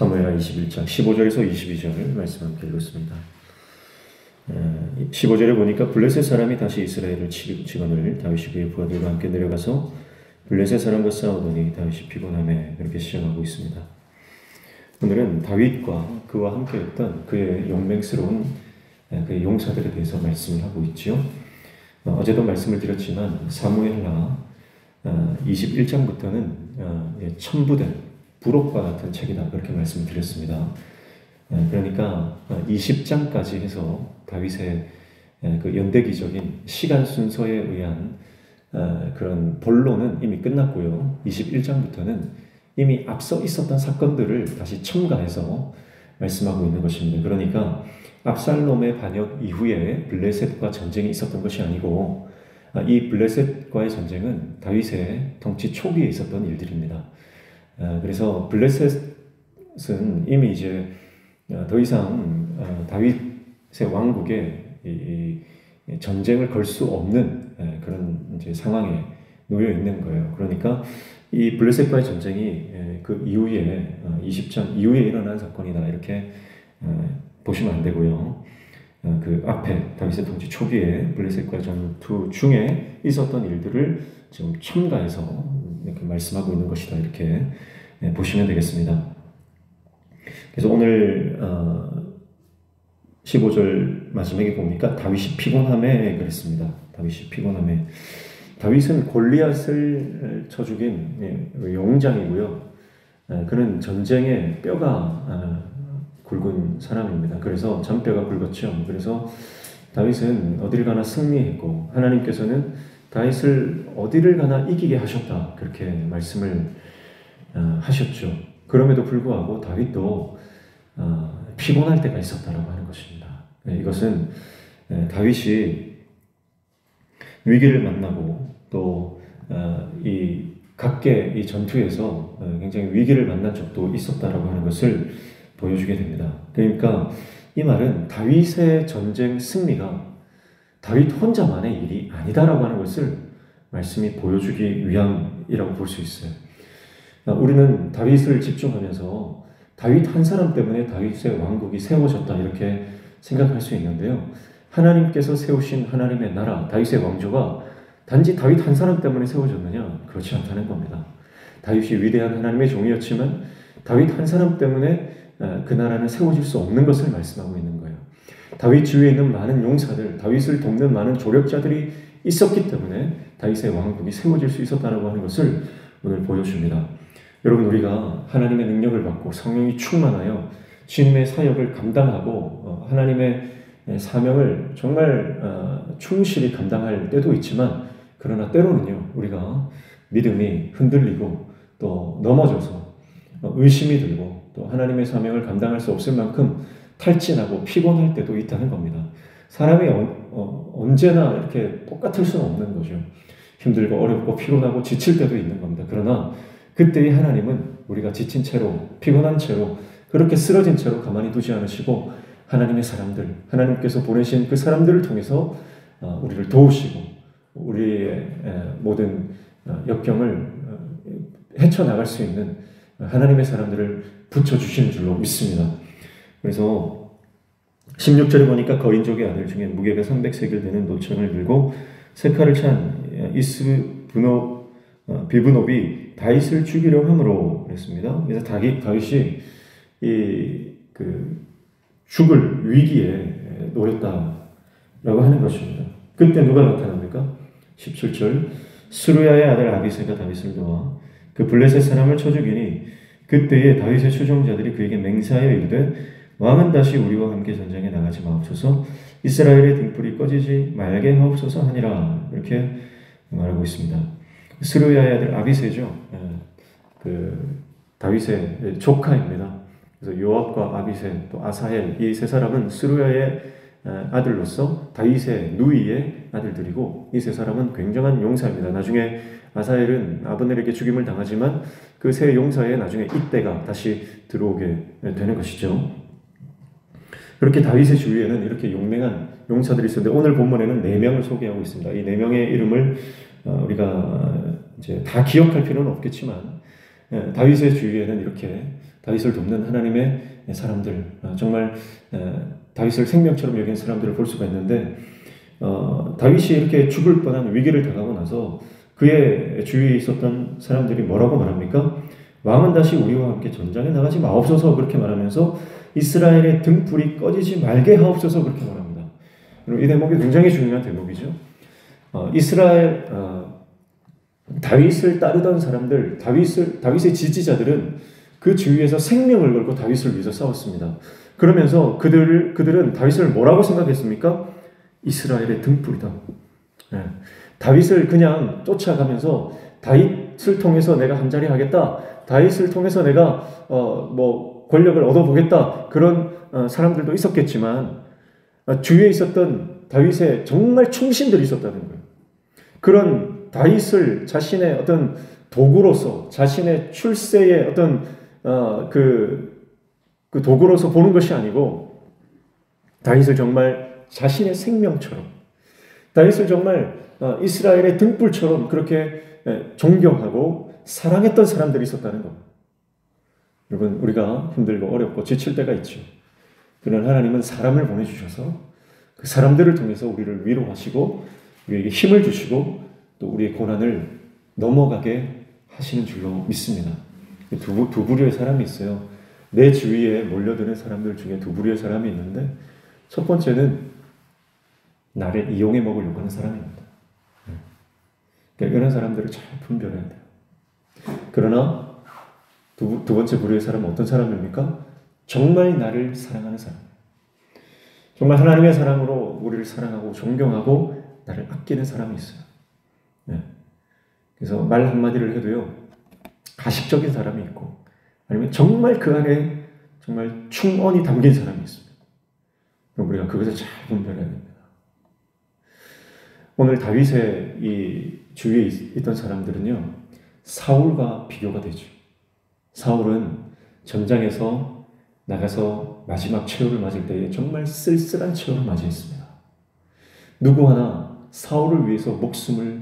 사무엘하 21장 15절에서 22절 말씀 함께 읽었습니다. 15절에 보니까 블레셋 사람이 다시 이스라엘을 치거늘 다윗이 그의 부하들과 함께 내려가서 블레셋 사람과 싸우더니 다윗이 피곤하매 그렇게 시작하고 있습니다. 오늘은 다윗과 그와 함께했던 그의 용맹스러운 그의 용사들에 대해서 말씀을 하고 있지요. 어제도 말씀을 드렸지만 사무엘하 21장부터는 첨부된 부록과 같은 책이다 그렇게 말씀을 드렸습니다. 그러니까 20장까지 해서 다윗의 그 연대기적인 시간 순서에 의한 그런 본론은 이미 끝났고요. 21장부터는 이미 앞서 있었던 사건들을 다시 첨가해서 말씀하고 있는 것입니다. 그러니까 압살롬의 반역 이후에 블레셋과 전쟁이 있었던 것이 아니고 이 블레셋과의 전쟁은 다윗의 통치 초기에 있었던 일들입니다. 그래서 블레셋은 이미 이제 더 이상 다윗의 왕국에 전쟁을 걸 수 없는 그런 이제 상황에 놓여 있는 거예요. 그러니까 이 블레셋과의 전쟁이 그 이후에 20장 이후에 일어난 사건이다 이렇게 보시면 안 되고요. 그 앞에 다윗의 통치 초기에 블레셋과의 전투 중에 있었던 일들을 지금 첨가해서 이렇게 말씀하고 있는 것이다 이렇게 보시면 되겠습니다. 그래서 오늘 15절 마지막에 보니까 다윗이 피곤함에 그랬습니다. 다윗이 피곤함에. 다윗은 골리앗을 쳐 죽인 용장이고요. 그는 전쟁에 뼈가 굵은 사람입니다. 그래서 잔뼈가 굵었죠. 그래서 다윗은 어디를 가나 승리했고 하나님께서는 다윗을 어디를 가나 이기게 하셨다 그렇게 말씀을 하셨죠. 그럼에도 불구하고 다윗도 피곤할 때가 있었다라고 하는 것입니다. 이것은 다윗이 위기를 만나고 또 이 각계 이 전투에서 굉장히 위기를 만난 적도 있었다라고 하는 것을 보여주게 됩니다. 그러니까 이 말은 다윗의 전쟁 승리가 다윗 혼자만의 일이 아니다라고 하는 것을 말씀이 보여주기 위함이라고 볼 수 있어요. 우리는 다윗을 집중하면서 다윗 한 사람 때문에 다윗의 왕국이 세워졌다 이렇게 생각할 수 있는데요. 하나님께서 세우신 하나님의 나라 다윗의 왕조가 단지 다윗 한 사람 때문에 세워졌느냐? 그렇지 않다는 겁니다. 다윗이 위대한 하나님의 종이었지만 다윗 한 사람 때문에 그 나라는 세워질 수 없는 것을 말씀하고 있는 거예요. 다윗 주위에 있는 많은 용사들, 다윗을 돕는 많은 조력자들이 있었기 때문에 다윗의 왕국이 세워질 수 있었다고 하는 것을 오늘 보여줍니다. 여러분, 우리가 하나님의 능력을 받고 성령이 충만하여 주님의 사역을 감당하고 하나님의 사명을 정말 충실히 감당할 때도 있지만, 그러나 때로는요 우리가 믿음이 흔들리고 또 넘어져서 의심이 들고 또 하나님의 사명을 감당할 수 없을 만큼 탈진하고 피곤할 때도 있다는 겁니다. 사람이 언제나 이렇게 똑같을 수는 없는 거죠. 힘들고 어렵고 피곤하고 지칠 때도 있는 겁니다. 그러나 그때의 하나님은 우리가 지친 채로 피곤한 채로 그렇게 쓰러진 채로 가만히 두지 않으시고 하나님의 사람들, 하나님께서 보내신 그 사람들을 통해서 우리를 도우시고 우리의 모든 역경을 헤쳐나갈 수 있는 하나님의 사람들을 붙여주시는 줄로 믿습니다. 그래서 16절에 보니까 거인족의 아들 중에 무게가 300세겔 되는 노천을 들고 세칼을 찬 비브노비 다윗을 죽이려 함으로 그랬습니다. 그래서 다윗이 죽을 위기에 놓였다라고 하는 것입니다. 그때 누가 나타납니까? 17절 스루야의 아들 아비새가 다윗을 도와 그 블레셋 사람을 쳐 죽이니 그때에 다윗의 추종자들이 그에게 맹세하여 이르되 왕은 다시 우리와 함께 전쟁에 나가지 마옵소서 이스라엘의 등불이 꺼지지 말게 하옵소서 하니라 이렇게 말하고 있습니다. 스루야의 아들 아비새죠. 다윗의 조카입니다. 그래서 요압과 아비새 또 아사헬 이 세 사람은 스루야의 아들로서 다윗의 누이의 아들들이고 이 세 사람은 굉장한 용사입니다. 나중에 아사헬은 아브넬에게 죽임을 당하지만 그 세 용사의 나중에 이때가 다시 들어오게 되는 것이죠. 그렇게 다윗의 주위에는 이렇게 용맹한 용사들이 있었는데 오늘 본문에는 4명을 소개하고 있습니다. 이 4명의 이름을 우리가 이제 다 기억할 필요는 없겠지만 다윗의 주위에는 이렇게 다윗을 돕는 하나님의 사람들, 정말 다윗을 생명처럼 여긴 사람들을 볼 수가 있는데, 다윗이 이렇게 죽을 뻔한 위기를 당하고 나서 그의 주위에 있었던 사람들이 뭐라고 말합니까? 왕은 다시 우리와 함께 전장에 나가지 마옵소서 그렇게 말하면서 이스라엘의 등불이 꺼지지 말게 하옵소서 그렇게 말합니다. 이 대목이 굉장히 중요한 대목이죠. 이스라엘 다윗을 따르던 사람들, 다윗의 지지자들은 그 주위에서 생명을 걸고 다윗을 위해서 싸웠습니다. 그러면서 그들은 다윗을 뭐라고 생각했습니까? 이스라엘의 등불이다. 다윗을 그냥 쫓아가면서 다윗을 통해서 내가 한 자리 하겠다. 다윗을 통해서 내가 권력을 얻어보겠다. 그런 사람들도 있었겠지만 주위에 있었던 다윗의 정말 충신들이 있었다는 거예요. 그런 다윗을 자신의 어떤 도구로서, 자신의 출세의 어떤 그 도구로서 보는 것이 아니고 다윗을 정말 자신의 생명처럼, 다윗을 정말 이스라엘의 등불처럼 그렇게 존경하고 사랑했던 사람들이 있었다는 겁니다. 여러분, 우리가 힘들고 어렵고 지칠 때가 있죠. 그러나 하나님은 사람을 보내주셔서 그 사람들을 통해서 우리를 위로하시고 우리에게 힘을 주시고 또 우리의 고난을 넘어가게 하시는 줄로 믿습니다. 두 부류의 사람이 있어요. 내 주위에 몰려드는 사람들 중에 두 부류의 사람이 있는데, 첫 번째는 나를 이용해 먹으려고 하는 사람입니다. 그러니까 이런 사람들을 잘 분별해야 돼요. 그러나 두 번째 부류의 사람은 어떤 사람입니까? 정말 나를 사랑하는 사람. 정말 하나님의 사랑으로 우리를 사랑하고 존경하고 나를 아끼는 사람이 있어요. 그래서 말 한마디를 해도요, 가식적인 사람이 있고, 아니면 정말 그 안에 정말 충언이 담긴 사람이 있습니다. 그럼 우리가 그것을 잘 분별해야 됩니다. 오늘 다윗의 이 주위에 있던 사람들은요, 사울과 비교가 되죠. 사울은 전장에서 나가서 마지막 최후를 맞을 때에 정말 쓸쓸한 최후를 맞이했습니다. 누구 하나 사울을 위해서 목숨을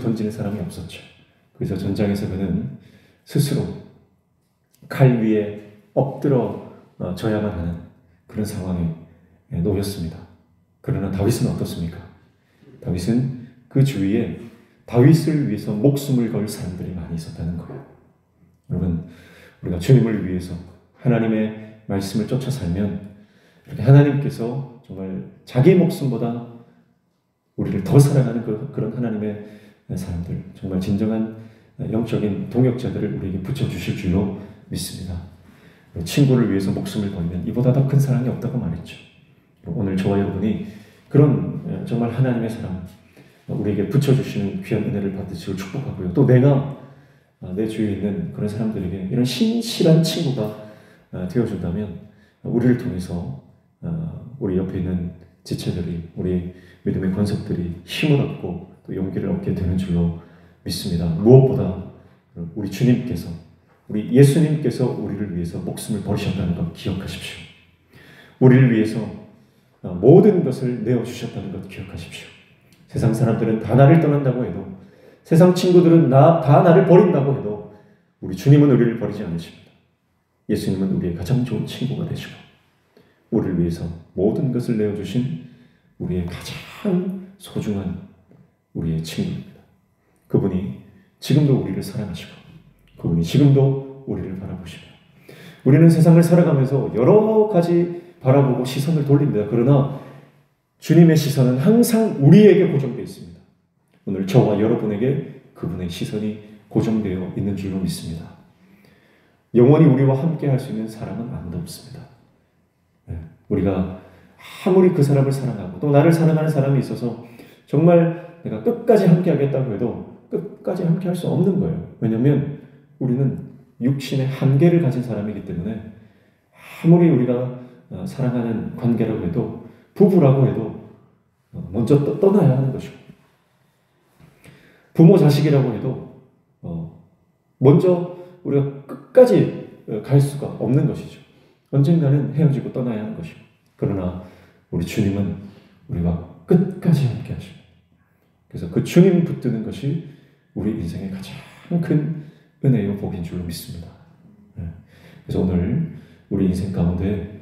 던지는 사람이 없었죠. 그래서 전장에서 그는 스스로 칼 위에 엎드려 져야만 하는 그런 상황에 놓였습니다. 그러나 다윗은 어떻습니까? 다윗은 그 주위에 다윗을 위해서 목숨을 걸 사람들이 많이 있었다는 거예요. 여러분, 우리가 주님을 위해서 하나님의 말씀을 쫓아 살면 이렇게 하나님께서 정말 자기 목숨보다 우리를 더 사랑하는 그런 하나님의 사람들, 정말 진정한 영적인 동역자들을 우리에게 붙여주실 줄로 믿습니다. 친구를 위해서 목숨을 걸면 이보다 더 큰 사랑이 없다고 말했죠. 오늘 저와 여러분이 그런 정말 하나님의 사랑, 우리에게 붙여주시는 귀한 은혜를 받으시길 축복하고요. 또 내가 내 주위에 있는 그런 사람들에게 이런 신실한 친구가 되어준다면 우리를 통해서 우리 옆에 있는 지체들이, 우리 믿음의 권속들이 힘을 얻고 또 용기를 얻게 되는 줄로 믿습니다. 무엇보다 우리 주님께서, 우리 예수님께서 우리를 위해서 목숨을 버리셨다는 것 기억하십시오. 우리를 위해서 모든 것을 내어주셨다는 것 기억하십시오. 세상 사람들은 다 나를 떠난다고 해도, 세상 친구들은 다 나를 버린다고 해도 우리 주님은 우리를 버리지 않으십니다. 예수님은 우리의 가장 좋은 친구가 되시고 우리를 위해서 모든 것을 내어주신 우리의 가장 소중한 우리의 친구입니다. 그분이 지금도 우리를 사랑하시고 그분이 지금도 우리를 바라보시며, 우리는 세상을 살아가면서 여러 가지 바라보고 시선을 돌립니다. 그러나 주님의 시선은 항상 우리에게 고정되어 있습니다. 오늘 저와 여러분에게 그분의 시선이 고정되어 있는 줄로 믿습니다. 영원히 우리와 함께 할 수 있는 사람은 아무도 없습니다. 우리가 아무리 그 사람을 사랑하고 또 나를 사랑하는 사람이 있어서 정말 내가 끝까지 함께 하겠다고 해도 끝까지 함께 할 수 없는 거예요. 왜냐하면 우리는 육신의 한계를 가진 사람이기 때문에 아무리 우리가 사랑하는 관계라고 해도, 부부라고 해도 먼저 떠나야 하는 것이고, 부모 자식이라고 해도 먼저 우리가 끝까지 갈 수가 없는 것이죠. 언젠가는 헤어지고 떠나야 하는 것이고, 그러나 우리 주님은 우리와 끝까지 함께 하십니다. 그래서 그 주님 붙드는 것이 우리 인생의 가장 큰 은혜요 복인 줄로 믿습니다. 그래서 오늘 우리 인생 가운데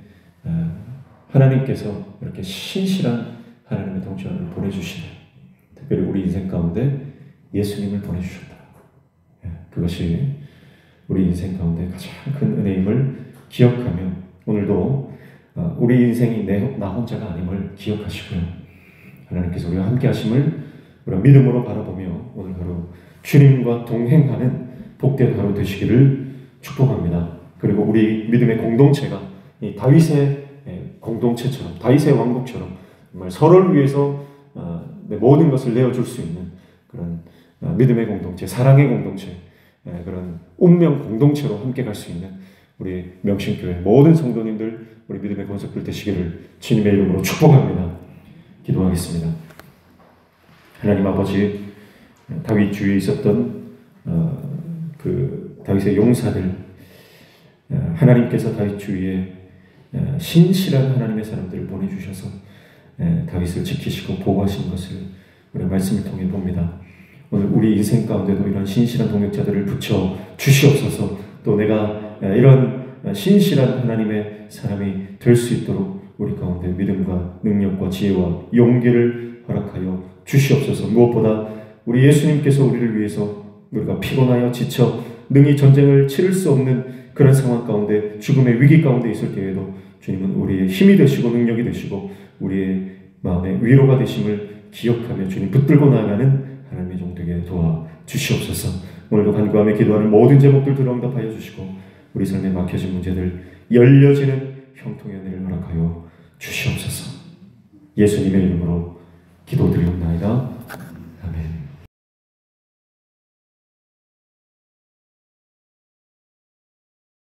하나님께서 이렇게 신실한 하나님의 동정을 보내주시네. 특별히 우리 인생 가운데 예수님을 보내주셨다. 그것이 우리 인생 가운데 가장 큰 은혜임을 기억하며 오늘도 우리 인생이 나 혼자가 아님을 기억하시고요. 하나님께서 우리와 함께 하심을 우리가 믿음으로 바라보며 오늘 하루 주님과 동행하는 복된 하루 되시기를 축복합니다. 그리고 우리 믿음의 공동체가 이 다윗의 공동체처럼, 다윗의 왕국처럼 정말 서로를 위해서 모든 것을 내어줄 수 있는 그런 믿음의 공동체, 사랑의 공동체, 그런 운명 공동체로 함께 갈 수 있는 우리 명신교회 모든 성도님들, 우리 믿음의 권속들 되시기를 주님의 이름으로 축복합니다. 기도하겠습니다. 하나님 아버지, 다윗 주위에 있었던 그 다윗의 용사들, 하나님께서 다윗 주위에 신실한 하나님의 사람들을 보내주셔서 다윗을 지키시고 보호하신 것을 우리 말씀을 통해 봅니다. 오늘 우리 인생 가운데도 이런 신실한 동역자들을 붙여 주시옵소서. 또 내가 이런 신실한 하나님의 사람이 될 수 있도록 우리 가운데 믿음과 능력과 지혜와 용기를 허락하여 주시옵소서. 무엇보다 우리 예수님께서 우리를 위해서 우리가 피곤하여 지쳐 능히 전쟁을 치를 수 없는 그런 상황 가운데 죽음의 위기 가운데 있을 때에도 주님은 우리의 힘이 되시고 능력이 되시고 우리의 마음의 위로가 되심을 기억하며 주님 붙들고 나아가는 하나님의 종 되게 도와주시옵소서. 오늘도 간구하며 기도하는 모든 제목들 응답하여 주시고 우리 삶에 막혀진 문제들 열려지는 형통의 은혜를 허락하여 주시옵소서. 예수님의 이름으로 기도드리옵나이다.